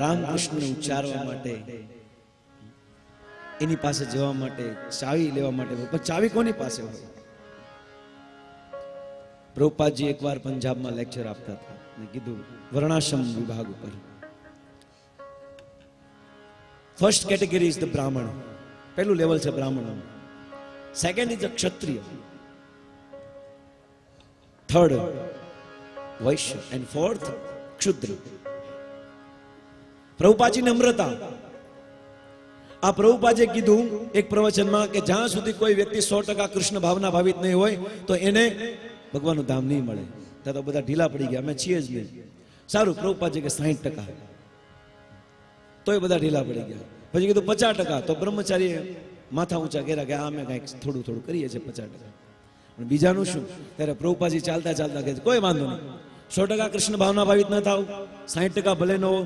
રામકૃષ્ણને ઉચ્ચારવા માટે, એની પાસે જવા માટે, ચાવી લેવા માટે, પણ ચાવી કોની પાસે હોય? પ્રભુપાદજી એકવાર પંજાબમાં લેક્ચર આપતા હતા અને કીધું વર્ણાશ્રમ વિભાગ ઉપર, ફર્સ્ટ કેટેગરી ઇઝ ધ બ્રાહ્મણ, પહેલું લેવલ છે બ્રાહ્મણ, સેકન્ડ ઇઝ ધ ક્ષત્રિય, થર્ડ વૈશ્ય એન્ડ ફોર્થ ક્ષુદ્ર. પ્રભુપાદજી નમ્રતા. આ પ્રભુપાદે કીધું એક પ્રવચનમાં કે જ્યાં સુધી કોઈ વ્યક્તિ 100% કૃષ્ણ ભાવના ભાવિત નહીં હોય તો એને ભગવાનનું ધામ નહીં મળે. ત્યાં તો બધા ઢીલા પડી ગયા, અમે છીએ જ નહીં. સારું, પ્રભુપાદજી કે 60%, તોય બધા ઢીલા પડી ગયા. પછી કીધું 50%, તો બ્રહ્મચારીએ માથા ઊંચા કર્યા કે અમે કંઈક થોડું થોડું કરીએ છીએ 50%. પણ બીજાનું શું? ત્યારે પ્રભુપાદજી ચાલતા ચાલતા કહે કોઈ વાંધો નહીં, 100% કૃષ્ણ ભાવના ભાવિત ન થાવ, 60% ભલે ન હો,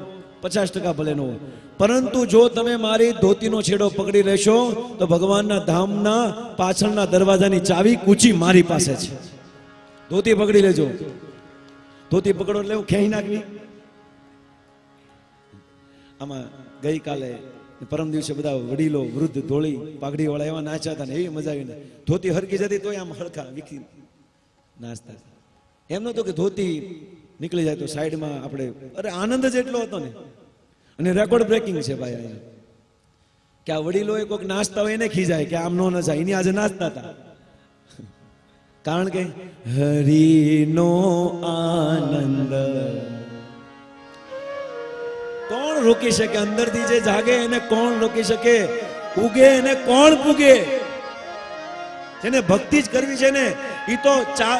50% ભલે ન હોય, પરંતુ જો તમે મારી ધોતીનો છેડો પકડી લેશો તો ભગવાનના ધામના પાછળના દરવાજાની ચાવી કૂચી મારી પાસે છે. ધોતી પકડી લેજો. ધોતી પકડો એટલે હું ખેંચી નાખવી. આમાં ગઈકાલે પરમ દિવસે બધા વડીલો વૃદ્ધ ધોળી પાઘડી વાળા એવા નાચ્યા હતા ને એવી મજા આવી ને, ધોતી હરકી જતી તોય આમ હરખા વિખી નાચતા. એમ નતો કે ધોતી નીકળી જાય તો સાઈડમાં આપણે, અરે આનંદ જ એટલો હતો ને. અને રેકોર્ડ બ્રેકિંગ છે ભાઈ અહીંયા કે આ વડીલોએ કોઈક નાચતા હોય એને ખીજાય કે આમ નો જાય, એની આજે નાચતા હતા. કારણ કે હરિનો આનંદ કોણ રોકી શકે? અંદરથી જે જાગે એને કોણ રોકી શકે? ઉગે એને કોણ પૂગે? જેને ભક્તિ જ કરવી છે ને, એ તો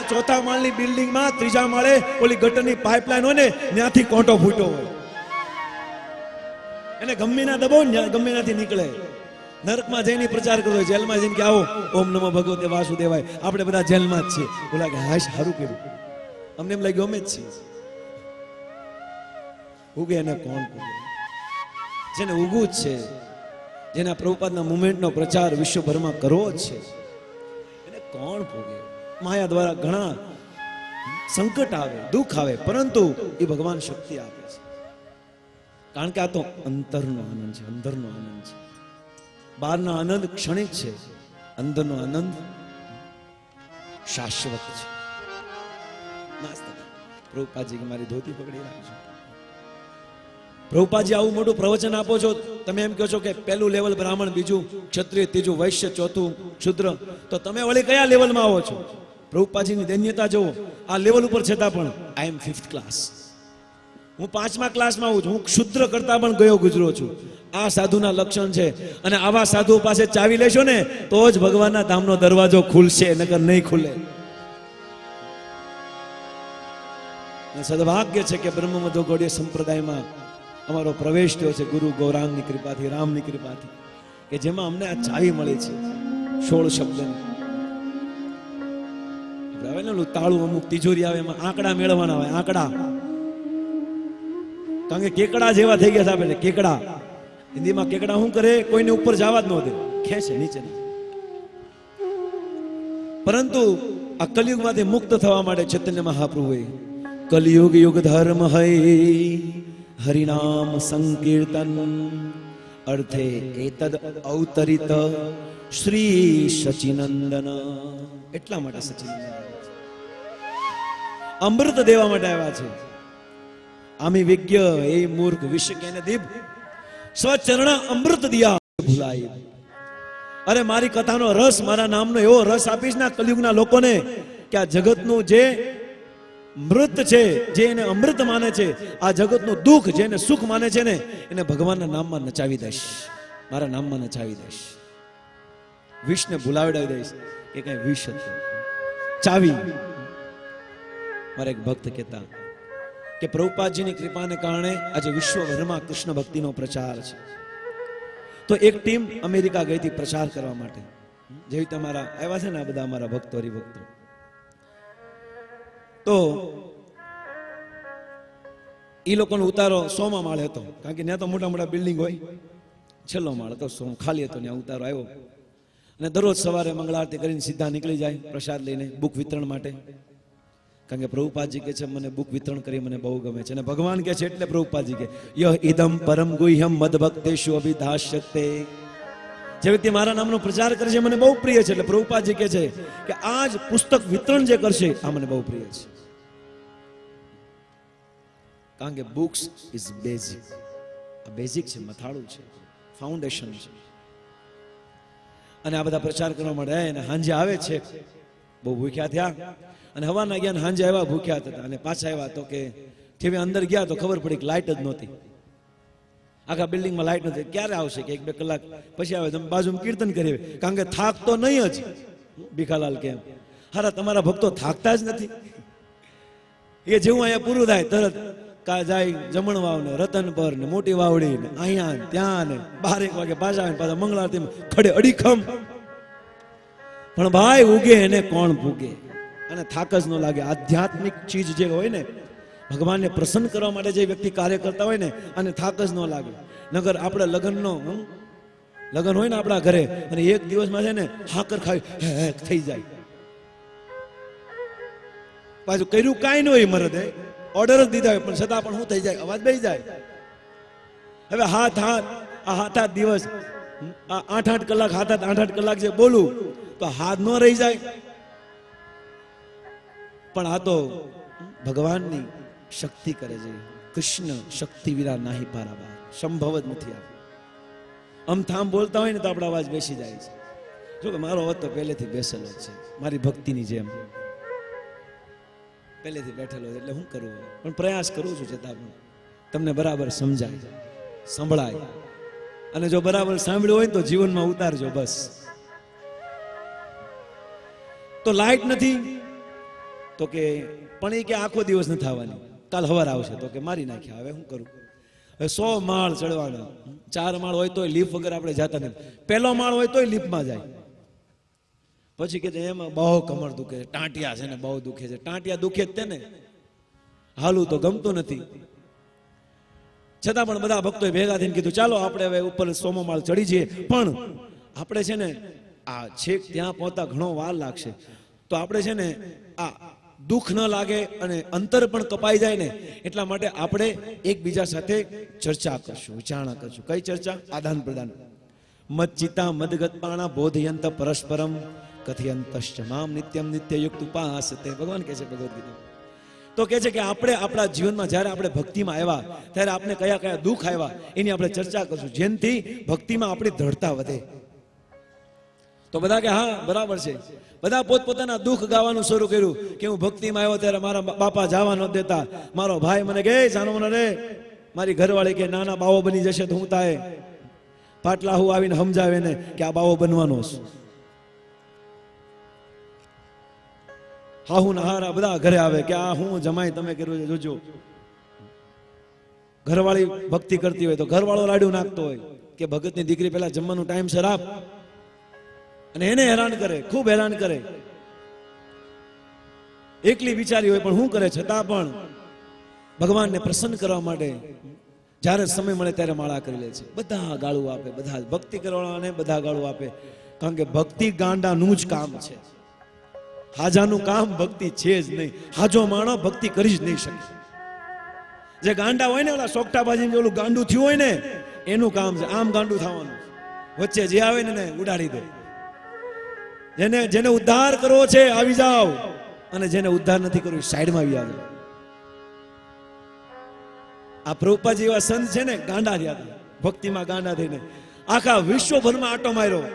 ચોથા માળની બિલ્ડિંગમાં ત્રીજા માળે ઓલી ગટરની પાઇપલાઇન હોય ને ત્યાંથી કોંટો ફૂટ્યો હોય, એને ગમે ના દબાવો ને ગમે નાથી નીકળે. નરકમાં જઈને પ્રચાર કરવો, જેલમાં જઈને કે આવો ઓમ નમો ભગવતે વાસુદેવાય, આપણે બધા જેલમાં જ છીએ. બોલા કે હાશ સારું કર્યું, અમને એમ લાગ્યું અમે જ છીએ. ઉગે એને કોણ પૂગે? જેને ઉગવું જ છે, જેના પ્રભુપાદના મુવમેન્ટનો પ્રચાર વિશ્વભરમાં કરવો જ છે, એને કોણ પૂગે? માયા દ્વારા ઘણા સંકટ આવે, દુઃખ આવે, પરંતુ એ ભગવાન શક્તિ આપે છે. કારણ કે આ તો અંતરનો આનંદ છે, અંદરનો આનંદ છે. બહારનો આનંદ ક્ષણિક છે, અંદરનો આનંદ શાશ્વત છે. પ્રભુપાદજી મારી ધોતી પકડી રાખજો. પ્રભુપાદજી આવું મોટું પ્રવચન આપો છો, તમે એમ કહો છો કે પહેલું લેવલ બ્રાહ્મણ, બીજું ક્ષત્રિય, ત્રીજું વૈશ્ય, ચોથું ક્ષુદ્ર, તો તમે વળી કયા લેવલમાં આવો છો? પ્રભુપાદજીની દૈન્યતા જુઓ. આ લેવલ ઉપર છતાં પણ આઈ એમ 5th ક્લાસ, હું 5મા ક્લાસમાં આવું છું, હું ક્ષુદ્ર કરતા પણ ગયો ગુજરો છું. આ સાધુના લક્ષણ છે. અને આવા સાધુ પાસે ચાવી લેશો ને તો જ ભગવાનના ધામનો દરવાજો ખુલશે, નકર નહીં ખુલે. સદભાગ્ય છે કે બ્રહ્મમધો ગૌડીય સંપ્રદાયમાં અમારો પ્રવેશ થયો છે ગુરુ ગૌરાંગની કૃપાથી, રામની કૃપાથી, કે જેમાં અમને આ ચાવી મળી છે 16 શબ્દની. હવે ને તાળું અમુક તિજોરી આવે એમાં આંકડા મેળવવાના હોય, આંકડા. કારણ કે કેકડા જેવા થઈ ગયા છે. કેકડા હિન્દીમાં કેકડા શું કરે? કોઈને ઉપર જવા જ ન દે, ખેંચે નીચે. પરંતુ આ કલિયુગમાંથી મુક્ત થવા માટે ચૈતન્ય મહાપ્રભુએ કલિયુગ યુગ ધર્મ હૈ હરિનામ સંકીર્તન અર્થે એતદ અવતરિત શ્રી સચિનંદન. એટલા માટે સચિનંદન અમૃત દેવા માટે આવ્યા છે. આમી વિજ્ઞ એ મૂર્ખ વિશ્વ કેને દીપ સ્વચરણ અમૃત દિયા ભૂલાય. અરે મારી કથાનો રસ, મારા નામનો એવો રસ આપીશ ના કલિયુગના લોકોને કે આ જગતનું જે મૃત છે, જે એને અમૃત માને છે, આ જગતનું દુઃખ જેને સુખ માને છે ને, એને ભગવાનના નામમાં નચાવી દઈશ, મારા નામમાં નચાવી દઈશ. વિષને ભૂલાવડાવી દઈશ કે કઈ વિષ હતું, ચાવી. મારા એક ભક્ત કહેતા કે પ્રભુપાદજીની કૃપાને કારણે આજે વિશ્વભરમાં કૃષ્ણ ભક્તિનો પ્રચાર છે. તો એક ટીમ અમેરિકા ગઈ હતી પ્રચાર કરવા માટે, જેવી તમારા આવ્યા છે ને આ બધા અમારા ભક્તો હરિભક્તો. તો એ લોકોનો ઉતારો 100મા માળે હતો, કારણ કે ત્યાં તો મોટા મોટા બિલ્ડિંગ હોય. છેલ્લો માળ હતો, ખાલી હતો, ત્યાં ઉતારો આવ્યો. અને દરરોજ સવારે મંગળ આરતી કરીને સીધા નીકળી જાય પ્રસાદ લઈને બુક વિતરણ માટે. કારણ કે પ્રભુપાદજી કે છે મને બુક વિતરણ કરી મને બહુ ગમે છે, અને ભગવાન કે છે એટલે પ્રભુપાદજી કે યહ ઇદમ પરમ ગુહ્યમ મદ ભક્તેષુ અભિધાસ્યતે. જે વ્યક્તિ મારા નામનો પ્રચાર કરે છે મને બહુ પ્રિય છે. એટલે પ્રભુપાદજી કે છે કે આ જ પુસ્તક વિતરણ જે કરશે આ મને બહુ પ્રિય છે. કારણ કે બુક્સ ઇઝ બેઝિક. આ બેઝિક છે, મથાળું છે, ફાઉન્ડેશન છે. અને આ બધા પ્રચાર કરવા માટે અને હાંજે આવે છે, બહુ ભૂખ્યા થયા અને હવાના ગયા, હાંજે આવ્યા ભૂખ્યા હતા અને પાછા આવ્યા તો કે જેવી અંદર ગયા તો ખબર પડી કે લાઇટ જ નહોતી, આખા બિલ્ડિંગમાં લાઇટ નથી. ક્યારે આવશે કે 1-2 કલાક પછી આવે. તમે બાજુમાં કીર્તન કરીએ, કારણ કે થાક તો નહીં જ. ભીખાલાલ કેમ હારા તમારા ભક્તો થાકતા જ નથી. એ જેવું અહીંયા પૂરું થાય તરત જાય જમણવાવ ને રતન પર ને મોટી વાવડી ને અહીંયા ત્યાં ને 12 વાગે પાછા આવે પાછા મંગળારતી ખડે અડીખમ. પણ ભાઈ ઉગે એને કોણ ભૂગે, અને થાક જ ન લાગે. આધ્યાત્મિક ચીજ જે હોય ને, ભગવાનને પ્રસન્ન કરવા માટે જે વ્યક્તિ કાર્ય કરતા હોય ને, અને થાક જ ન લાગે. નગર આપણે લગ્ન હોય ને આપણા ઘરે, અને એક દિવસમાં છે ને હાકર ખાઈ થઈ જાય. પાછું કર્યું કાંઈ ન હોય મરદે, ઓર્ડર જ દીધા હોય પણ છતાં પણ શું થઈ જાય, અવાજ બેસી જાય. હવે હાથ દિવસ 8-8 કલાક 8-8 કલાક જે બોલું તો હાથ ન રહી જાય. પણ આ તો ભગવાનની શક્તિ કરે છે. કૃષ્ણ શક્તિ વિરા નાહી પારાવાર, સંભવ જ નથી. આ અમથામ બોલતા હોય ને તો આપણો અવાજ બેસી જાય છે. જો કે મારો અવાજ તો પહેલેથી બેસેલો જ છે, મારી ભક્તિની જેમ પહેલેથી બેઠેલો છે. એટલે હું કરું પણ પ્રયાસ કરું છું, છતાં પણ તમને બરાબર સમજાય, સંભળાય. અને જો બરાબર સાંભળ્યું હોય તો જીવનમાં ઉતારજો બસ. તો લાઈટ નથી તો કે પણ એ કે આખો દિવસ નથી આવવાની, કાલ સવાર આવશે તો કે મારી નાખ્યા. હવે શું કરું? હવે 100 માળ ચડવાના, 4 માળ હોય તોય લીફ વગર આપણે જતા નથી. પહેલો માળ હોય તોય લીફમાં જાય. પછી કે એમાં બહુ કમર દુખે, ટાંટિયા છે ને બહુ દુખે છે. ટાંટિયા દુખે જ તેને, હાલું તો ગમતું નથી. છતાં પણ બધા ભક્તોએ ભેગા થઈને કીધું ચાલો આપણે હવે ઉપર 100મો માળ ચડી જઈએ. પણ આપણે છે ને આ છેક ત્યાં પહોંચતા ઘણો વાર લાગશે, તો આપણે છે ને આ દુઃખ ન લાગે અને અંતર પણ કપાઈ જાય ને, એટલા માટે આપણે એકબીજા સાથે ચર્ચા કરશું, વિચારણા કરશું. કઈ ચર્ચા? આદાન પ્રદાન. મચ્ચિતા મદગતપાણા બોધયંત પરસ્પરમ કથયંતશ્ચ મામ નિત્યમ નિત્યયુક્ત ઉપાસતે. ભગવાન કહે છે ભગવદ ગીતા. તો કહે છે કે આપણે આપણા જીવનમાં જ્યારે આપણે ભક્તિમાં આવ્યા ત્યારે આપણે કયા કયા દુઃખ આવ્યા એની આપણે ચર્ચા કરશું, જેનાથી ભક્તિમાં આપણી દ્રઢતા વધે. તો બધા કે હા બરાબર છે. બધા પોતપોતાના દુઃખ ગાવાનું શરૂ કર્યું કે હું ભક્તિમાં આવ્યો ત્યારે મારા બાપા જવા ન દેતા, મારો ભાઈ મને કહે જાનો મને રે, મારી ઘરવાળી કે નાના બાવો બની જશે તો હું થાય. પાટલા હું આવીને સમજાવે ને કે આ બાવો બનવાનો છે. હા હું નહારા બધા ઘરે આવે કે આ હું જમાઈ તમે કર્યું છે જોજો. ઘરવાળી ભક્તિ કરતી હોય તો ઘરવાળો લાડુ નાખતો હોય કે ભગતની દીકરી પેલા જમવાનું ટાઈમસર આપ, અને એને હેરાન કરે, ખૂબ હેરાન કરે. એકલી વિચારી હોય પણ શું કરે, છતાં પણ ભગવાનને પ્રસન્ન કરવા માટે જ્યારે સમય મળે ત્યારે માળા કરી લે છે. બધા ગાળું આપે, બધા ભક્તિ કરવાને બધા ગાળું આપે. કારણ કે ભક્તિ ગાંડાનું જ કામ છે, હાજાનું કામ ભક્તિ છે જ નહીં. હાજો માણો ભક્તિ કરી જ નહીં શકે. જે ગાંડા હોય ને ઓલા સોગટાબાજી ઓલું ગાંડું થયું હોય ને એનું કામ છે આમ ગાંડું થવાનું. વચ્ચે જે આવે ને ઉડાડી દે. જેને ઉદ્ધાર કરવો છે આવી જાઓ, અને જેને ઉદ્ધાર નથી કરવો સાઈડમાં આવી જાઓ. આ પ્રભુપાદજી એવા સંત છે ને ગાંડા થયા હતા, ભક્તિમાં ગાંડા થઈને આખા વિશ્વભરમાં આંટો માર્યો.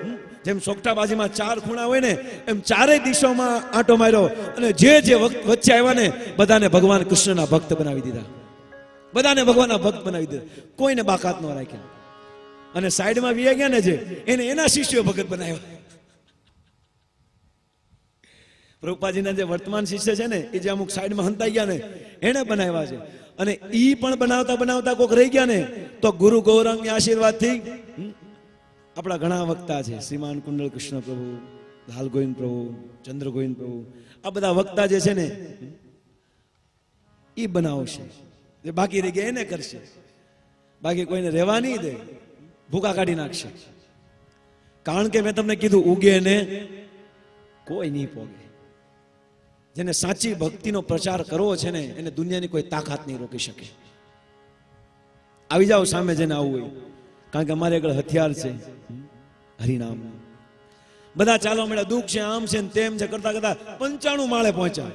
જેમ સોગટાબાજીમાં 4 ખૂણા હોય ને એમ 4 દિશામાં આંટો માર્યો, અને જે વચ્ચે આવ્યા ને બધાને ભગવાન કૃષ્ણના ભક્ત બનાવી દીધા. બધાને ભગવાનના ભક્ત બનાવી દીધા, કોઈને બાકાત ન રાખ્યા. અને સાઈડમાં વી ગયા ને જે એને એના શિષ્યો ભગત બનાવ્યા. પ્રભુપાદજીના જે વર્તમાન શિષ્ય છે ને એ જે અમુક સાઈડમાં હંતાઈ ગયા ને એને બનાવ્યા છે. અને ઈ પણ બનાવતા બનાવતા કોક રહી ગયા ને તો ગુરુ ગૌરાંગના આશીર્વાદથી આપણા ઘણા વક્તા છે, શ્રીમાન કુંડળ કૃષ્ણ પ્રભુ, લાલ ગોવિંદ પ્રભુ, ચંદ્ર ગોવિંદ પ્રભુ, આ બધા વક્તા જે છે ને એ બનાવશે, જે બાકી રહી ગયા એને કરશે, બાકી કોઈને રહેવા નહીં દે, ભૂકા કાઢી નાખશે. કારણ કે મેં તમને કીધું, ઉગે ને કોઈ નહીં પોગે. જેને સાચી ભક્તિનો પ્રચાર કરવો છે ને એને દુનિયાની કોઈ તાકાત નહીં રોકી શકે. આવી જાઓ સામે જેને આવવું હોય, કારણ કે અમારે આગળ હથિયાર છે હરિનામ. બધા ચાલવા મળ્યા, દુઃખ છે, આમ છે ને તેમ છે, કરતા કરતા 95 માળે પહોંચ્યા.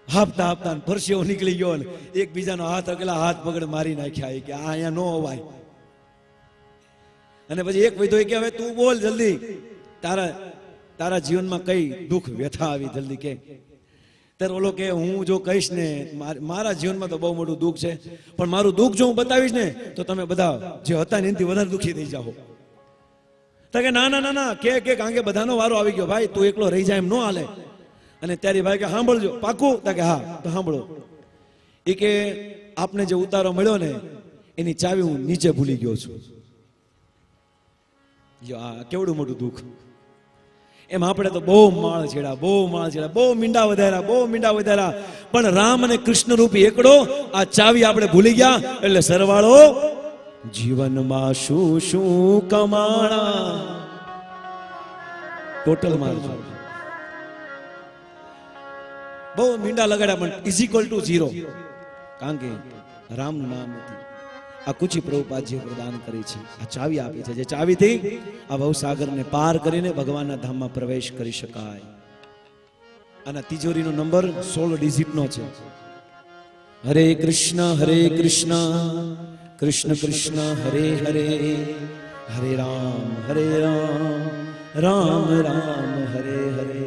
હાપતા હાપતા પરસેવો નીકળી ગયો ને એકબીજાનો હાથ અકેલા હાથ પકડ મારી નાખ્યા કે આ અહીંયા નો અવાય. અને પછી એક વૈદ્યો કે હવે તું બોલ જલ્દી, તારા જીવનમાં કઈ દુઃખ વ્યથા આવી જલ્દી કે. ત્યારે ઓલો કે હું જો કહીશ ને મારા જીવનમાં તો બહુ મોટું દુઃખ છે, પણ મારું દુઃખ જો હું બતાવીશ ને તો તમે બધા જે હતા ને એનાથી વધારે દુઃખી થઈ જાઓ. તો કે ના ના ના ના કે કારણ કે બધાનો વારો આવી ગયો ભાઈ, તું એકલો રહી જાય એમ ન હાલે. અને ત્યારે ભાઈ કે સાંભળજો, પાકું? તો કે હા. તો સાંભળો, એ કે આપને જે ઉતારો મળ્યો ને એની ચાવી હું નીચે ભૂલી ગયો છું. જો આ કેવડું મોટું દુઃખ. એમ આપણે તો બહુ માળ છેડા, બહુ મીંડા વધાર્યા, પણ રામ અને કૃષ્ણ રૂપી એકડો આ ચાવી આપણે ભૂલી ગયા. એટલે સરવાળો જીવનમાં શું શું કમાણા ટોટલ મારજો. બહુ મીંડા લગાડ્યા પણ ઇઝ ઇક્વલ ટુ 0, કારણ કે રામનું નામ નથી. આ કુચી પ્રભુપાદજીએ પ્રદાન કરી છે, આ ચાવી આપી છે, જે ચાવીથી આ ભવસાગરને પાર કરીને ભગવાનના ધામમાં પ્રવેશ કરી શકાય. આના તિજોરીનો નંબર 16 ડિજિટનો છે. હરે કૃષ્ણ કૃષ્ણ કૃષ્ણ હરે હરે, હરે રામ રામ રામ હરે હરે.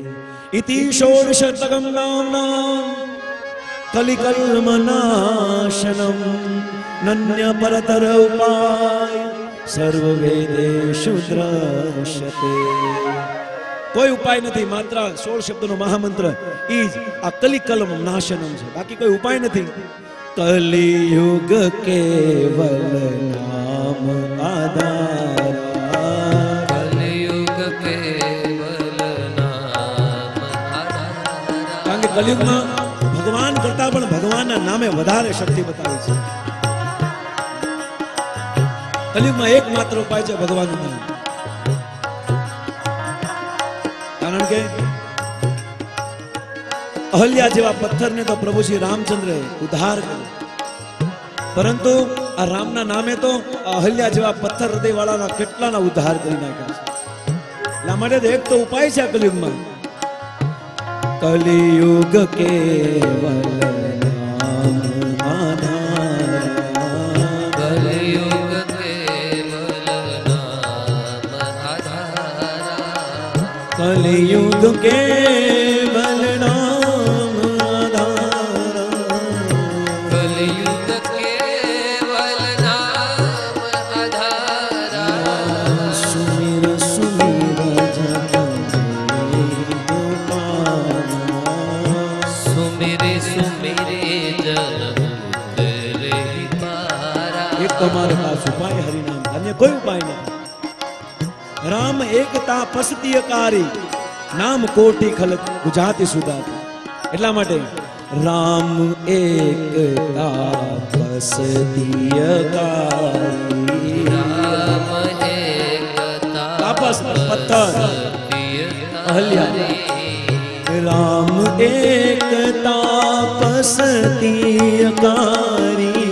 ઇતિ ષોડશતકં નામ્નાં કલિકલ્મનાશનમ નન્ય પરતર ઉપાય સર્વ વેદેષુ દ્રશ્યતે. કોઈ ઉપાય નથી, માત્ર 16 શબ્દનો મહામંત્ર ઈ જ આ કલિકલ્મ નાશનમ છે, બાકી કોઈ ઉપાય નથી. કલિયુગ કેવલ નામ આધાર, કલિયુગ કેવલ નામ આધાર. કારણ કે કલિયુગમાં ભગવાન કરતા પણ ભગવાનના નામે વધારે શક્તિ બતાવી છે. કલિયુગમાં એકમાત્ર ઉપાય છે ભગવાનનું નામ. કારણ કે અહલ્યા જેવા પથ્થરને તો પ્રભુ શ્રી રામચંદ્રે ઉદ્ધાર કર્યો, પરંતુ આ રામના નામે તો અહલ્યા જેવા પથ્થર હૃદય વાળાના કેટલાના ઉદ્ધાર કરી નાખ્યા છે. એટલા માટે એક તો ઉપાય છે કલિયુગમાં. કલિયુગ કેવલ નામ આધાર, કલિયુગ કેવલ નામ આધાર, કલિયુગ કેવલ નામ આધાર, કલિયુગ કેવલ નામ આધાર. સુમિર સુમિર જગત સુમિરે સુમિરે જન ઉતરે પારા. એક તમારે પાસ ઉપાય હરિનામ, અન્ય કોઈ ઉપાય નહીં. રામ એકતા પસતીયકારી, નામ કોટી ખલક ગુજરાતી સુધાતી. એટલા માટે રામ એકતા પસતીયકારી, રામ એકતા તાપસ પથ્થર અહલ્યા, રામ એકતા પસતીયકારી,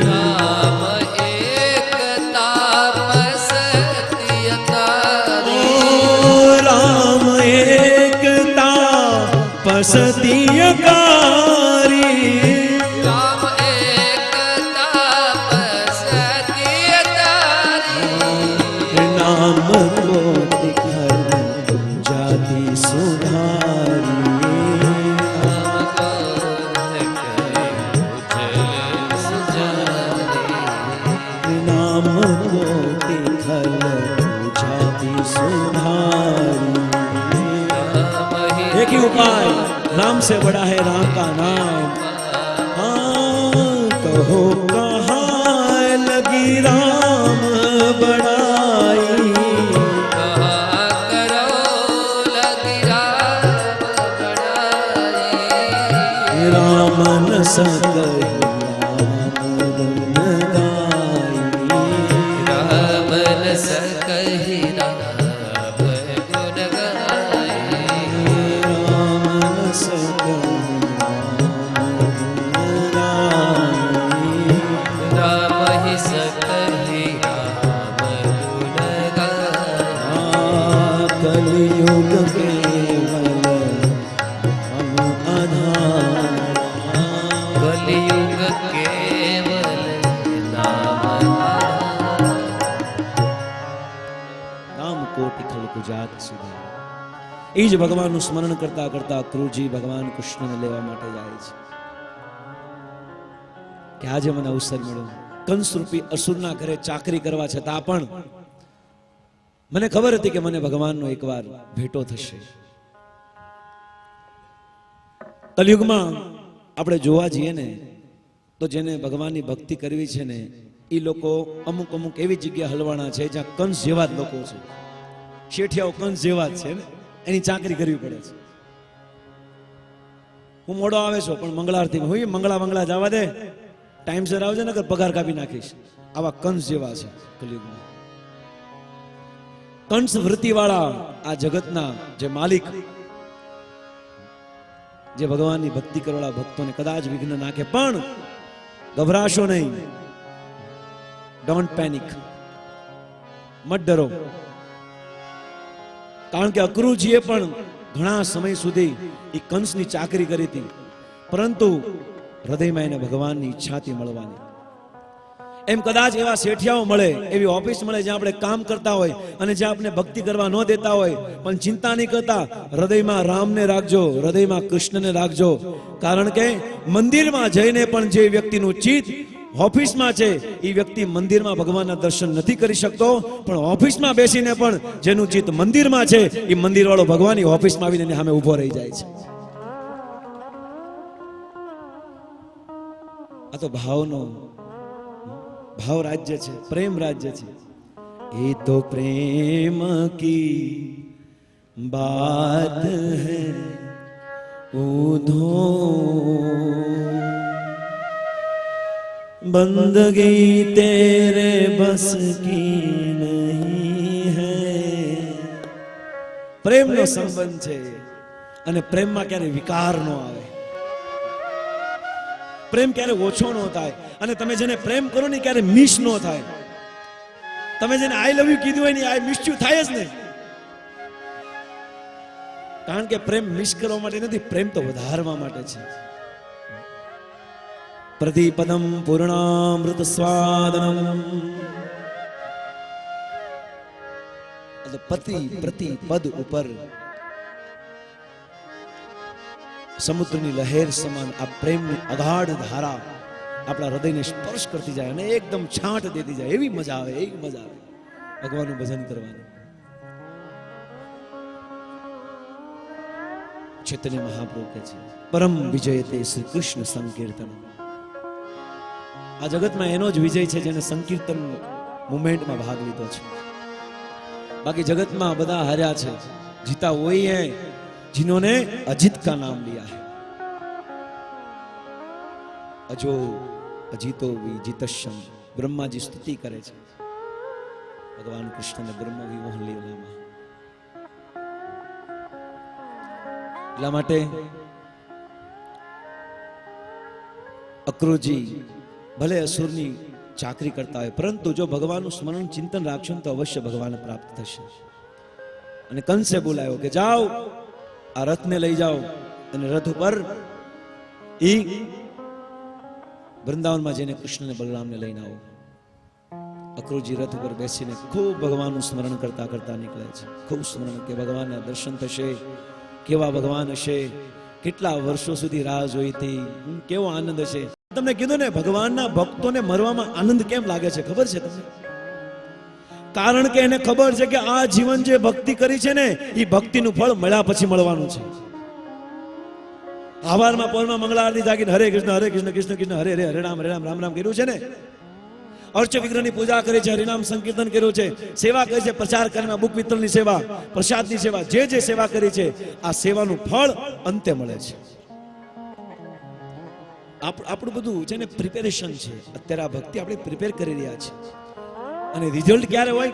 રામ એકતા પસતીયકારી, રામ એકતા પસતીયકારી, રામ એકતા પસતીયકારી. નામ કોટી ખલક જાતિ સુધારી, नाम कोटि खलक जाति सुधारी। एक ही उपाय, राम से बड़ा है राम का नाम। हाँ कहो कहाँ लगी राम बड़ाई, રસ કહી રામ રસ કહી રામ ગુણ ગાય રામ હિ સકહી રામ ગુણ ગાય કલયુગ કેવલ આધાર કલિયુગ કેવલ નામ કોટી ખલકુ જાત સુધાર. એ જ ભગવાનનું સ્મરણ કરતા કરતા ક્રૂરજી ભગવાન કૃષ્ણને લેવા માટે જાય છે કે આજે મને અવસર મળ્યો. કંસ રૂપી અસુરના ઘરે ચાકરી કરવા છતાં પણ મને ખબર હતી કે મને ભગવાનનો એકવાર ભેટો થશે. કલયુગમાં આપણે જોવા જઈએ ને તો જેને ભગવાનની ભક્તિ કરવી છે ને એ લોકો અમુક અમુક એવી જગ્યા હલવાના છે જ્યાં કંસ જેવા જ લોકો છે. શેઠિયાઓ કંસ જેવા જ છે ને, એની ચાકરી કરવી પડે છે. હું મોડો આવે છો પણ મંગળારતી હોય મંગળા જવા દે, ટાઈમસર આવજે ને પગાર કાપી નાખીશ. આવા કંસ જેવા છે કલયુગમાં. કંસ વૃત્તિવાળા આ જગતના જે માલિક, જે ભગવાનની ભક્તિ કરવાળા ભક્તોને કદાચ વિઘ્ન નાખે, પણ ગભરાશો નહીં, ડોન્ટ પેનિક, મત ડરો. કારણ કે અક્રૂરજીએ પણ ઘણા સમય સુધી એ કંસની ચાકરી કરી હતી, પરંતુ હૃદયમાં એને ભગવાનની ઈચ્છાથી મળવાની. એમ કદાચ એવા શેઠિયાઓ મળે, એવી ઓફિસ મળે જ્યાં આપણે કામ કરતા હોય અને જ્યાં આપણે ભક્તિ કરવા ન દેતા હોય, પણ ચિંતા નહીં કરતા, હૃદયમાં રામને રાખજો, હૃદયમાં કૃષ્ણને રાખજો. કારણ કે મંદિરમાં જઈને પણ જે વ્યક્તિનું ચિત્ત ઓફિસમાં છે એ વ્યક્તિ મંદિરમાં ભગવાનના દર્શન નથી કરી શકતો, પણ ઓફિસમાં બેસીને પણ જેનું ચિત્ત મંદિરમાં છે એ મંદિર વાળો ભગવાન ઓફિસમાં આવીને એની સામે ઊભો રહી જાય છે. આ તો ભાવ રાજ્ય છે, પ્રેમ રાજ્ય છે. એ તો પ્રેમ કી બાત હૈ ઉધો બંદગી તેરે બસ કી નહીં હૈ. પ્રેમનો સંબંધ છે અને પ્રેમમાં ક્યારે વિકાર ન આવે, પ્રેમ ક્યારે ઓછો ન થાય, અને તમે જેને પ્રેમ કરો ને ક્યારે મિસ ન થાય. તમે જેને આઈ લવ યુ કીધું હોય ને આઈ મિસ યુ થાય જ ને. કારણ કે પ્રેમ મિસ કરવા માટે નથી, પ્રેમ તો વધારવા માટે છે. પ્રતિપદમ પૂર્ણામૃત સ્વાદનમ. પ્રતિ પદ ઉપર સમુદ્રની લહેર સમાન આ પ્રેમની અગાઢ ધારા આપણા હૃદયને સ્પર્શ કરતી જાય અને એકદમ છાંટ દેતી જાય. એવી મજા આવે, એવી મજા આવે ભગવાનનું ભજન કરવાની. ચૈતન્ય મહાપ્રભુ કહે છે, પરમ વિજયતે શ્રી કૃષ્ણ સંકીર્તન. આ જગતમાં એનો જ વિજય છે જેને સંકીર્તન મુવમેન્ટમાં ભાગ લીધો છે. બાકી જગતમાં બધા હાર્યા છે. જીતા वही है जिन्होंने अजित का नाम लिया है. अजो अजितो विजितश्यम. ब्रह्माजी स्तुति करे છે ભગવાન કૃષ્ણને બ્રહ્મ વિમોહ લીલામાં. એટલા માટે અક્રૂરજી ભલે અસુરની ચાકરી કરતા હોય, પરંતુ જો ભગવાનનું સ્મરણ ચિંતન રાખશો તો અવશ્ય ભગવાન પ્રાપ્ત થશે. અને કંસે બોલાયો કે જાઓ આ રથને લઈ જાઓ અને રથ ઉપર ઈ વૃંદાવનમાં જઈને કૃષ્ણને બલરામને લઈને આવો. અક્રૂરજી રથ ઉપર બેસીને ખૂબ ભગવાનનું સ્મરણ કરતા કરતા નીકળે છે. ખૂબ સ્મરણ કે ભગવાનના દર્શન થશે, કેવા ભગવાન હશે, કેટલા વર્ષો સુધી રાહ જોઈ હતી, કેવો આનંદ હશે. તમને કીધું ને, ભગવાનના ભક્તોને મરવામાં આનંદ કેમ લાગે છે ખબર છે તમને? કારણ કે એને ખબર છે કે આ જીવન જે ભક્તિ કરી છે ને એ ભક્તિનું ફળ મળ્યા પછી મળવાનું છે. આવારમાં પોરમાં મંગળા આરતી જાગીને હરે કૃષ્ણ કૃષ્ણ કૃષ્ણ હરે હરે હરે રામ રામ રામ કર્યું છે ને, અર્ચ વિગ્રહની પૂજા કરી છે, હરિનામ સંકીર્તન કર્યું છે, સેવા કરી છે, પ્રચાર કરીને બુક વિતરણની સેવા, પ્રસાદની સેવા, જે સેવા કરી છે આ સેવાનું ફળ અંતે મળે છે. આપણું બધું છે ને પ્રિપેરેશન છે. અત્યારે આ ભક્તિ આપણે પ્રિપેર કરી રહ્યા છે અને રિઝલ્ટ ક્યારે હોય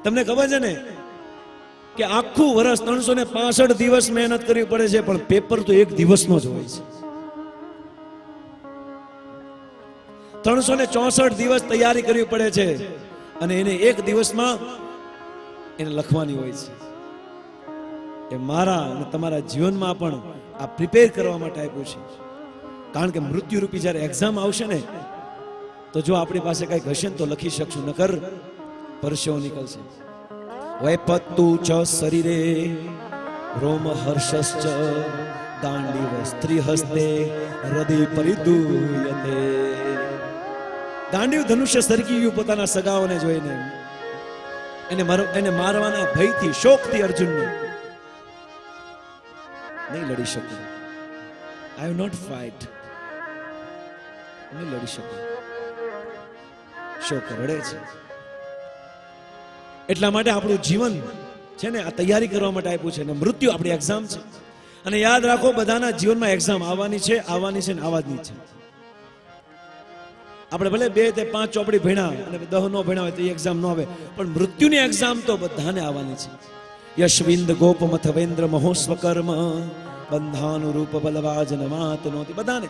તમને ખબર છે ને કે આખું વર્ષ 365 દિવસ મહેનત કરવી પડે છે, પણ પેપર તો એક દિવસનો જ હોય છે. 364 દિવસ તૈયારી કરવી પડે છે અને એને એક દિવસમાં એને લખવાની હોય છે. એ મારા અને તમારા જીવનમાં પણ આ પ્રિપેર કરવા માટે આપ્યું છે. કારણ કે મૃત્યુ રૂપી જ્યારે એક્ઝામ આવશે ને તો જો આપણી પાસે કંઈક હશે ને તો લખી શકશું, નકર પરસેવો નીકળશે. વૈપત્તુ ચ શરીરે રોમ હર્ષશ્ચ દાંડીવ સ્ત્રી હસ્તે હૃદય પરિદુયતે. દાંડીવ ધનુષ્ય સરકી ગયું પોતાના સગાઓને જોઈને. એને મારવાના ભયથી, શોકથી અર્જુનને નહીં લડી શકું. I will not fight. નહીં લડી શકું. શોક રડે છે. એટલા માટે આપણું જીવન છે ને આ તૈયારી કરવા માટે આપ્યું છે. અને મૃત્યુ આપણી એક્ઝામ છે. અને યાદ રાખો, બધાના જીવનમાં એક્ઝામ આવવાની છે ને આવવાની છે. આપણે ભલે 2 કે 5 ચોપડી ભણ્યા અને 10 નો ભણ્યા હોય તો એ એક્ઝામ ન આવે, પણ મૃત્યુની એક્ઝામ તો બધાને આવવાની છે. યશવિંદ ગોપમથવેન્દ્ર મહોસ્વ કર્મ બંધાનું રૂપ બલવાજ નમાત નોતી. બધાને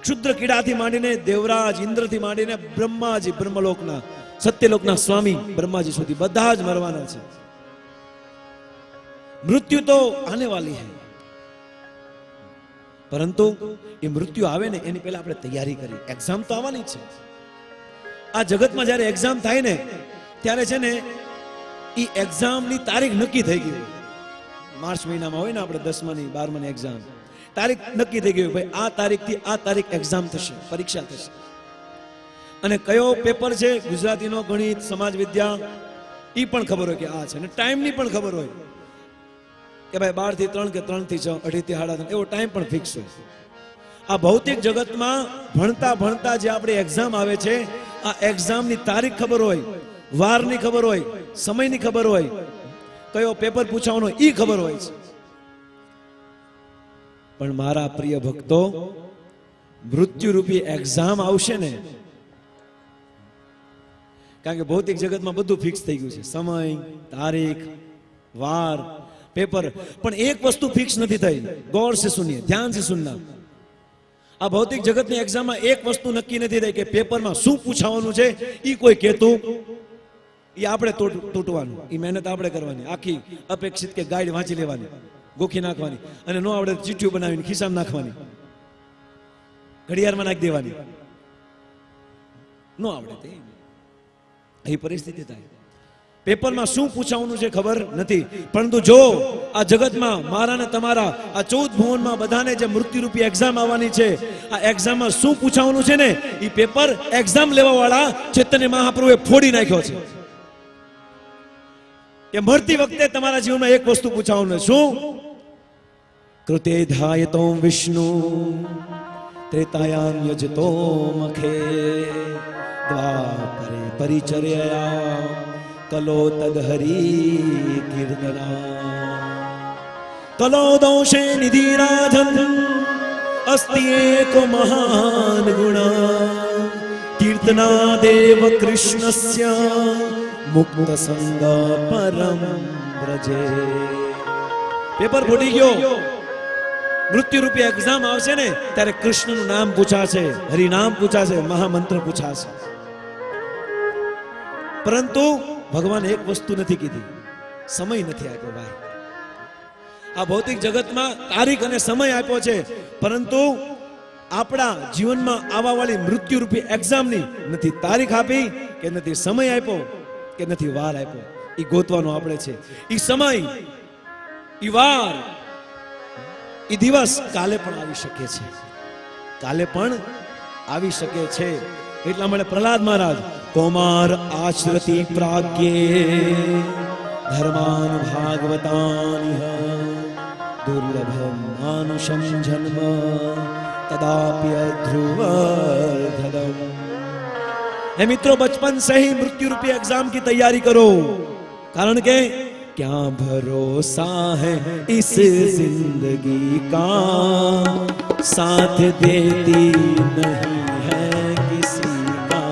ક્ષુદ્ર કીડાથી માંડીને દેવરાજ ઇન્દ્રથી માંડીને બ્રહ્માજી, બ્રહ્મલોકના સત્યલોકના સ્વામી બ્રહ્માજી સુધી બધા જ મરવાના છે. મૃત્યુ તો આને વાલી છે, પરંતુ એ મૃત્યુ આવે ને એની પહેલા આપણે તૈયારી કરી. એક્ઝામ તો આવવાની છે. આ જગતમાં જ્યારે એક્ઝામ થાય ને ત્યારે છે ને એ એક્ઝામની તારીખ નક્કી થઈ ગઈ. માર્ચ મહિનામાં હોય ને આપણે 10માની 12માની એક્ઝામ, તારીખ નક્કી થઈ ગઈ. ભાઈ આ તારીખથી આ તારીખ એક્ઝામ થશે, પરીક્ષા થશે. અને કયો પેપર છે, ગુજરાતીનો, ગણિત, સમાજ વિદ્યા, એ પણ ખબર હોય કે આ છે. અને ટાઈમની પણ ખબર હોય કે ભાઈ 12 થી 3 કે 3 થી 6, 2:30 થી 3:30, એવો ટાઈમ પણ ફિક્સ હોય. આ ભૌતિક જગતમાં ભણતા ભણતા જે આપણી એક્ઝામ આવે છે, આ એક્ઝામની તારીખ ખબર હોય, વારની ખબર હોય, સમયની ખબર હોય, કયો પેપર પૂછવાનો એ ખબર હોય છે. પણ મારા પ્રિય ભક્તો, મૃત્યુરૂપી એક્ઝામ આવશે ને, કારણ કે ભૌતિક જગતમાં બધું ફિક્સ થઈ ગયું છે, સમય, તારીખ, વાર, પેપર, પણ એક વસ્તુ ફિક્સ નથી થઈ. ગૌર સે સુનિए, ધ્યાન સે સુનના. આ ભૌતિક જગતની એક્ઝામમાં એક વસ્તુ નક્કી નથી થઈ કે પેપરમાં શું પૂછાવાનું છે એ કોઈ કહેતું, એ આપણે તૂટવાનું, એ મહેનત આપણે કરવાની. આખી અપેક્ષિત કે ગાઈડ વાંચી લેવાની, ગોખી નાખવાની, અને નો આવડે ચીઠીઓ બનાવીને ખિસ્સામાં નાખવાની, ઘડિયાળમાં નાખી દેવાની. નો આવડે તે એ પરિસ્થિતિ થાય. પેપરમાં શું પૂછાવાનું છે ખબર નથી, પરંતુ જો આ જગતમાં મારા ને તમારા આ 14 ભુવનમાં બધાને જે મૃત્યુરૂપી એક્ઝામ આવવાની છે, આ એક્ઝામમાં શું પૂછાવાનું છે ને એ પેપર એક્ઝામ લેવા વાળા ચૈતન્ય મહાપ્રભુએ ફોડી નાખ્યો છે. કે મરતી વખતે તમારા જીવનમાં એક વસ્તુ પૂછાવાનું છે. શું? કૃતે ધ્યાયતો વિષ્ણુ ત્રેતાયામ યજતો મખે દ્વાપરે પરિચર્યા કલો તદહરી કીર્તના કલો દોષે નિધિરાધન અસ્તિ એક મહાન ગુણા કીર્તના દેવ કૃષ્ણસ્ય મુક્ત સંગ પરમ વ્રજે. પેપર ફૂટી ગયો, મૃત્યુરૂપી એક્ઝામ આવશે ને ત્યારે કૃષ્ણનું નામ પૂછાશે, હરિનામ પૂછાશે, મહામંત્ર પૂછાશે. પરંતુ ભગવાન એક વસ્તુ નથી કીધી, સમય નથી આપ્યો. ભાઈ, આ ભૌતિક જગતમાં તારીખ અને સમય આપ્યો છે, પરંતુ આપણા જીવનમાં આવવા વાળી મૃત્યુરૂપી એક્ઝામની નથી તારીખ આપી, કે નથી સમય આપ્યો, કે નથી વાર આપ્યો. એ ગોતવાનો આપણે છે. એ સમય, એ વાર, એ દિવસ કાલે પણ આવી શકે છે, કાલે પણ આવી શકે છે. એટલા માટે પ્રહલાદ મહારાજ કૌમાર આશ્રતિ પ્રાગ્યે ધર્માન ભાગવતાનિહ દુર્લભમ માનુષમ જન્મ તદાપ્ય ધ્રુવર્ધદમ. હે મિત્રો, બચપન से ही मृत्यु रूपी एग्जाम की तैयारी करो, कारण के क्या भरोसा है इस जिंदगी का, साथ देती नहीं है किसी का।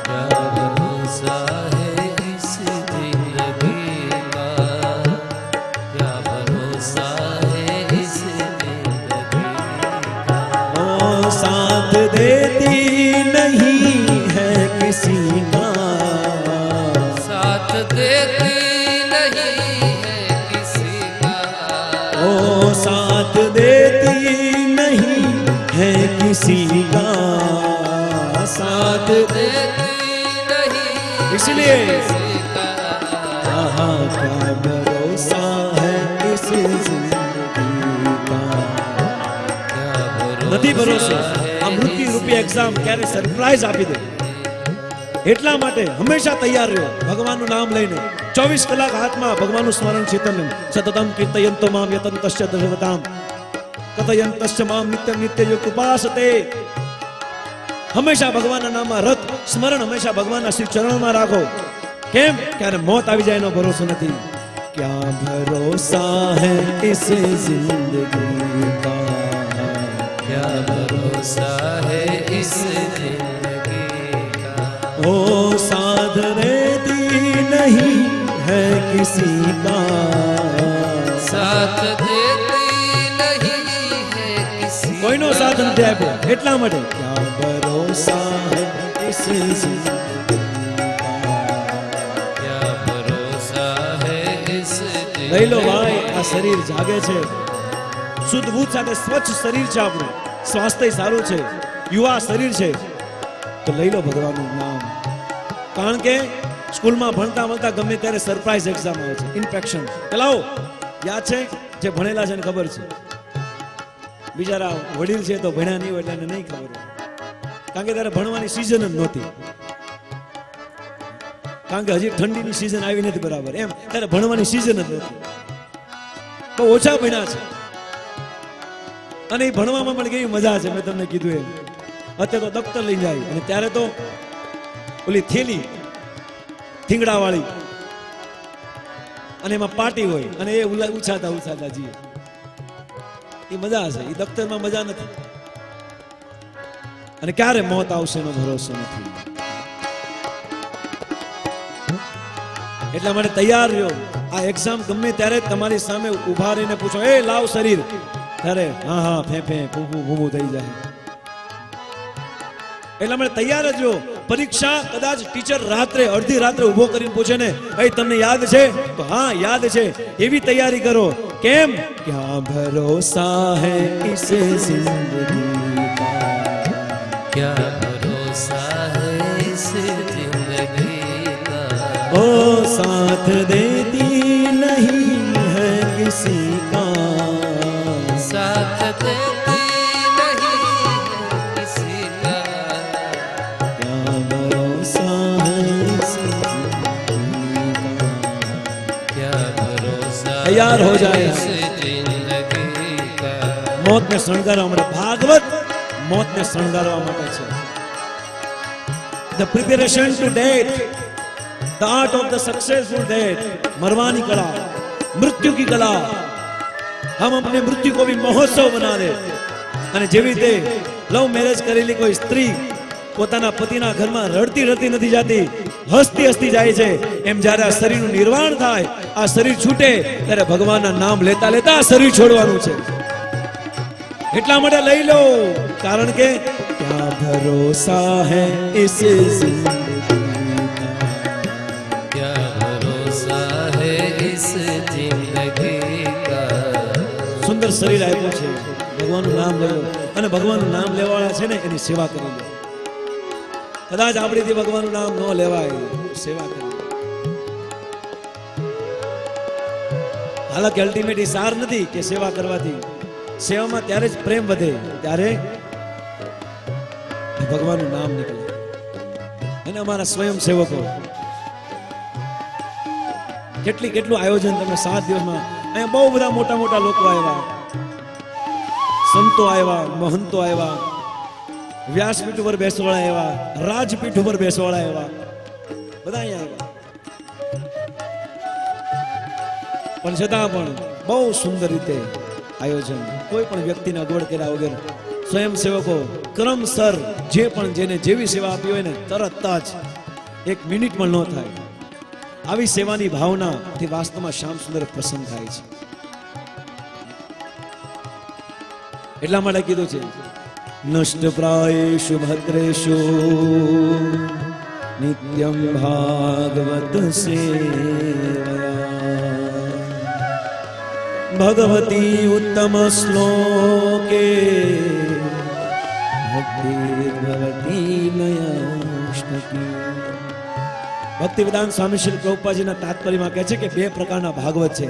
क्या भरोसा है इस जिंदगी का, क्या भरोसा है इस जिंदगी का। ओ साथ देती नहीं है किसी का, साथ देती नहीं है किसी का। ओ साथ देती नहीं है किसी का, साथ देती नहीं इसलिए किसी का। हाँ क्या भरोसा है इस जिंदगी का। क्या નથી ભરોસો है આ મૃત્યુ રૂપી એક્ઝામ ક્યારે સરપ્રાઈઝ આપી દે, એટલા માટે હંમેશા તૈયાર રહ્યો ભગવાનનું નામ લઈને 24 કલાક હાથમાં ભગવાનનું સ્મરણ ચિંતન સતતમ કીર્તયંતો મામ યતંતશ્ચ દર્શવતામ કથયંતશ્ચ મામ નિત્યમ નિત્યયુક્ત ઉપાસતે। હંમેશા ભગવાનના નામમાં રત સ્મરણ હંમેશા ભગવાનના શ્રી ચરણોમાં રાખો। કેમ? ક્યારે મોત આવી જાય એનો ભરોસો નથી। क्या भरोसा है इस जिंदगी का, क्या भरोसा है इस जिंदगी का। ओ साथ देती नहीं है किसी का, साथ देती नहीं है किसी કોઈનો સાથ નથી આપ્યો, એટલા માટે क्या भरोसा है इस जिंदगी का। क्या भरोसा है इस લઈ લો ભાઈ, આ શરીર જાગે છે, શુદ્ધ બુદ્ધ સાથે સ્વચ્છ શરીર છે આપણું, સ્વાસ્થ્ય સારું છે, યુવા શરીર છે, તો લઈ લો ભગવાનનું નામ। કારણ કે સ્કૂલમાં ભણતા ભણતા ગમે ત્યારે સરપ્રાઈઝ એક્ઝામ આવે છે, ઇન્ફેક્શન ચલાવો યાદ છે, જે ભણેલા છે ને ખબર છે, બિચારા વડીલ છે તો ભણ્યા નહીં હોય એટલે એને નહીં ખબર હોય, કારણ કે ત્યારે ભણવાની સિઝન જ નહોતી, કારણ કે હજી ઠંડીની સિઝન આવી નથી બરાબર, એમ ત્યારે ભણવાની સિઝન જ નહોતી, બહુ ઓછા ભણ્યા છે, અને એ ભણવામાં પણ કેવી મજા છે, મેં તમને કીધું એમ। અત્યારે તો દફતર લઈ જાય, અને ત્યારે તો ઓલી થેલી થીંગડા વાળી, અને એમાં પાટી હોય, અને એ ઉછાતા ઉછાતા જઈએ, એ મજા છે, એ દફતરમાં મજા નથી, અને ક્યારે મોત આવશે એનો ભરોસો નથી, એટલા માટે તૈયાર રહ્યો। આ એક્ઝામ ગમે ત્યારે તમારી સામે ઉભા રહીને પૂછો, એ લાવ શરીર, ત્યારે હા હા ફે ફે ફૂફુ ફૂફુ થઈ જાય, એટલા માટે તૈયાર જ રહો। પરીક્ષા કદાચ ટીચર રાત્રે અડધી રાત્રે ઉભો કરીને પૂછે ને, એ તમને યાદ છે? તો હા યાદ છે, એવી તૈયારી કરો। કેમ? ક્યા ભરોસા હૈ ઇસ જિંદગી કા, क्या भरोसा है इस जिंदगी का। ओ साथ देती नहीं है किसी का, साथ देती नहीं है किसी का। क्या भरोसा है इस जिंदगी का। क्या भरोसा तैयार हो जाए। इस जिंदगी का। મોત ને શણગારવા માટે ભાગવત મોત ને શણગારવા માટે છે। The preparation to death, the art of the successful death, मरवानी कला, मृत्यु की कला। हम अपने मृत्यु को भी महोत्सव बना दे। અને જેવી રીતે લવ મેરેજ કરેલી કોઈ સ્ત્રી પોતાના પતિના ઘરમાં રડતી રડતી નથી જાતી, હસતી હસતી જાય છે, એમ જ્યારે આ શરીરનું નિર્વાણ થાય, આ શરીર છૂટે, ત્યારે ભગવાનના નામ લેતા લેતા આ શરીર છોડવાનું છે। એટલા માટે લઈ લો, કારણ કે ક્યા ભરોસા હૈ ઇસ જિંદગી કા। क्या भरोसा है इस जिंदगी का। સુંદર શરીર આપ્યું છે, ભગવાનનું નામ લઈ લો, અને ભગવાનનું નામ લેવાવાળા છે ને એની સેવા કરી લો। કદાચ આપણીથી ભગવાનનું નામ ન લેવાય, સેવા કરી લો। હાલાકી અલ્ટિમેટ સાર નથી કે સેવા કરવાથી, સેવામાં ત્યારે જ પ્રેમ વધે, ત્યારે ભગવાનનું નામ નીકળે। અને અમારા સ્વયંસેવકો કેટલું આયોજન, તમે 7 દિવસમાં અહીંયા બહુ બધા મોટા મોટા લોકો આવ્યા, સંતો આવ્યા, મહંતો આવ્યા, વ્યાસપીઠ ઉપર બેસવાળા આવ્યા, રાજપીઠ ઉપર બેસવાળા આવ્યા, બધા અહીંયા આવ્યા। પણ છતાં પણ બહુ સુંદર રીતે આયોજન, કોઈ પણ વ્યક્તિને અગવડ કર્યા વગર સ્વયંસેવકો ક્રમસર જે પણ જેને જેવી સેવા આપી હોય ને તરત જ 1 મિનિટમાં ન થાય, આવી સેવાની ભાવનાથી વાસ્તવમાં શ્યામ સુંદર પ્રસન્ન થાય છે. એટલા માટે કીધું છે નષ્ટ પ્રાયેષુ ભદ્રેષુ નિત્યમ ભાગવત સેવયા ભગવતી ઉત્તમ શ્લોકે ભક્તિર્ભવતી નયાષ્ટકી. ભક્તિવેદાંત સ્વામી શ્રી પ્રભુપાદજીના તાત્પર્યમાં કહે છે કે 2 પ્રકારના ભાગવત છે,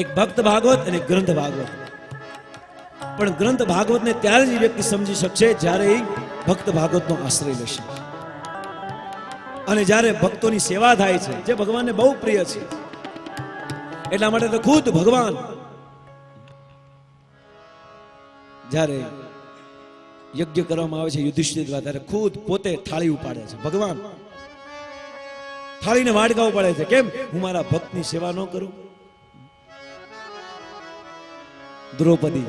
એક ભક્ત ભાગવત અને ગ્રંથ ભાગવત. પણ ગ્રંથ ભાગવતને ત્યારે જ એ વ્યક્તિ સમજી શકશે જ્યારે એ ભક્ત ભાગવતનો આશ્રય લેશે અને જ્યારે ભક્તોની સેવા થાય છે, જે ભગવાનને બહુ પ્રિય છે. એટલા માટે તો ખુદ ભગવાન જ્યારે યજ્ઞ કરવામાં આવે છે યુધિષ્ઠિર દ્વારા, ત્યારે ખુદ પોતે થાળી ઉપાડે છે. ભગવાન થાળીને વાડકા ઉપાડે છે. કેમ? હું મારા ભક્તની સેવા ન કરું? દ્રૌપદી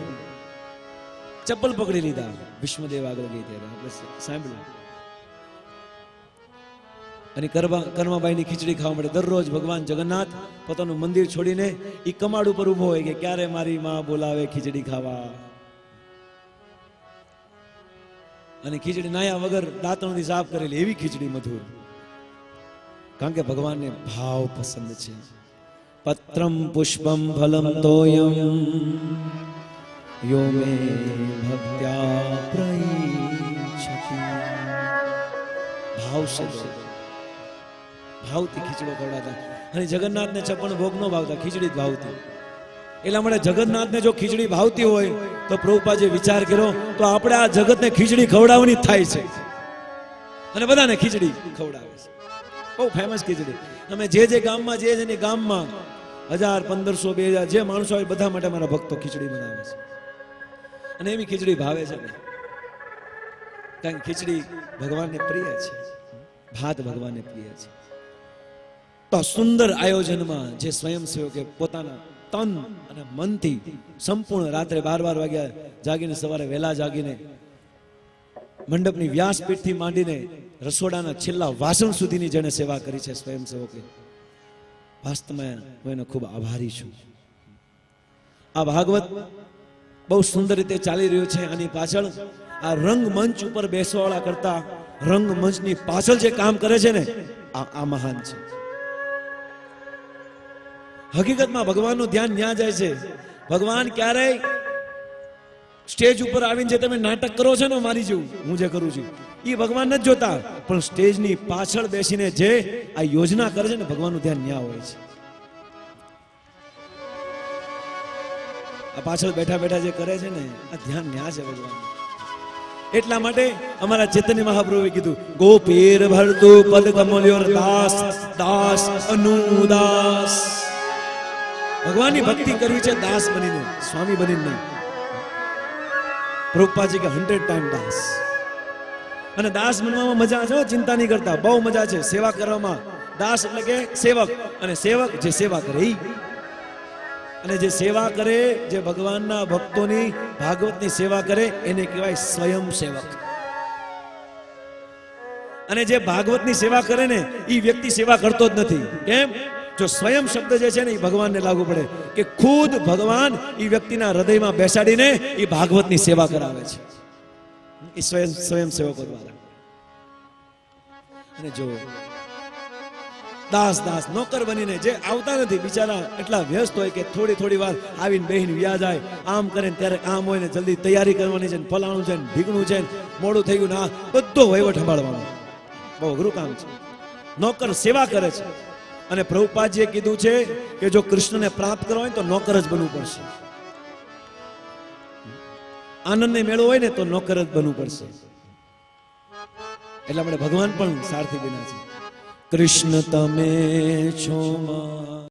ચપ્પલ પકડી લીધા, ભીષ્મદેવ આગળ ગઈ ત્યારે આપણે સાંભળ્યું. અને કર્માબાઈની ખીચડી ખાવા માટે દરરોજ ભગવાન જગન્નાથ પોતાનું મંદિર છોડીને એ કમાડ ઉપર ઉભો હોય કે ક્યારે મારી માં બોલાવે ખીચડી ખાવા. અને ખીચડી નાયા વગર દાંતણથી સાફ કરેલી એવી ખીચડી મધુર, કારણ કે ભગવાનને ભાવ પસંદ છે. પત્રમ પુષ્પમ ફલમ તોયમ યો મે ભક્ત્યા પ્રઈચ્છતિ. ભાવ છે, ભાવથી ખીચડો ખવડાતા. અને જગન્નાથને 56 ભોગ નો ભાવતા, ખીચડી જ ભાવતી. એટલા માટે જગન્નાથને જો ખીચડી ભાવતી હોય તો પ્રભુપાદે વિચાર કર્યો તો આપણે આ જગતને ખીચડી ખવડાવવાની થાય છે અને બધાને ખીચડી ખવડાવે છે. બહુ ફેમસ ખીચડી. અમે જે ગામમાં જે ગામમાં 1000, 1500, 2000 જે માણસો હોય બધા માટે મારા ભક્તો ખીચડી બનાવે છે અને એવી ખીચડી ભાવે છે. કારણ કે ખીચડી ભગવાનને પ્રિય છે, ભાત ભગવાનને પ્રિય છે. તો સુંદર આયોજનમાં જે સ્વયંસેવકે પોતાના તન અને મનથી સંપૂર્ણ રાત્રે 12 વાગ્યા જાગીને સવારે વહેલા જાગીને મંડપની વ્યાસપીઠથી માંડીને રસોડાના છેલ્લા વાસણ સુધીની જેણે સેવા કરી છે સ્વયંસેવકે, વાસ્તવમાં હું એનો ખૂબ આભારી છું. આ ભાગવત બહુ સુંદર રીતે ચાલી રહ્યું છે. આની પાછળ આ રંગમંચ ઉપર બેસવાવાળા કરતા રંગમંચની પાછળ જે કામ કરે છે ને આ મહાન છે. હકીકતમાં ભગવાનનું ધ્યાન ન્યા જાય છે. ભગવાન ક્યારેય સ્ટેજ ઉપર આવીને જે તમે નાટક કરો છો ને મારી જેવું હું જે કરું છું એ ભગવાન નથી જોતા, પણ સ્ટેજની પાછળ બેસીને જે આ યોજના કરે છે ને ભગવાનનું ધ્યાન ન્યા હોય છે. આ પાછળ બેઠા બેઠા જે કરે છે ને આ ધ્યાન ન્યા છે ભગવાન. એટલા માટે અમારા ચૈતન્ય મહાપ્રભુએ કીધું ગોપીર ભરતુ પદ કમલ્યોર દાસ દાસ અનુદાસ. ભગવાનની ભક્તિ કરવી છે દાસ બનીને, સ્વામી બનીને નહીં. પ્રભુપાદજી કે 100 ટાઈમ દાસ. અને દાસ બનવામાં મજા છે, ચિંતા નહીં કરતા, બહુ મજા છે સેવા કરવામાં. દાસ એટલે કે સેવક, અને સેવક જે સેવા કરે ઈ. અને જે સેવા કરે, જે ભગવાનના ભક્તોની ભાગવતની સેવા કરે એને કહેવાય સ્વયં સેવક. અને જે ભાગવતની સેવા કરે ને એ વ્યક્તિ સેવા કરતો જ નથી. કેમ? જો સ્વયં શબ્દ જે છે ને એ ભગવાનને લાગુ પડે કે ખુદ ભગવાન એ વ્યક્તિના હૃદયમાં બેસાડીને એ ભાગવતની સેવા કરાવે છે એ સ્વયં સેવકો દ્વારા. અને જો દાસ દાસ નોકર બનીને જે આવતા નથી બિચારા એટલા વ્યસ્ત હોય કે થોડી વાર આવીને બેહીને વ્યા જાય, આમ કરે ત્યારે કામ હોય ને જલ્દી તૈયારી કરવાની છે, ફલાણું છે, ઢીકણું છે, મોડું થઈ ગયું, ના બધો વહીવટ સંભાળવાનો બહુ અઘરું કામ છે. નોકર સેવા કરે છે. અને પ્રભુપાદજીએ કીધું છે કે જો કૃષ્ણને પ્રાપ્ત કરવા હોય તો નોકર જ બનવું પડશે. આનંદને મેળવો હોય ને તો નોકર જ બનવું પડશે. એટલા માટે ભગવાન પણ સારથી બન્યા છે. કૃષ્ણ તમે છો માં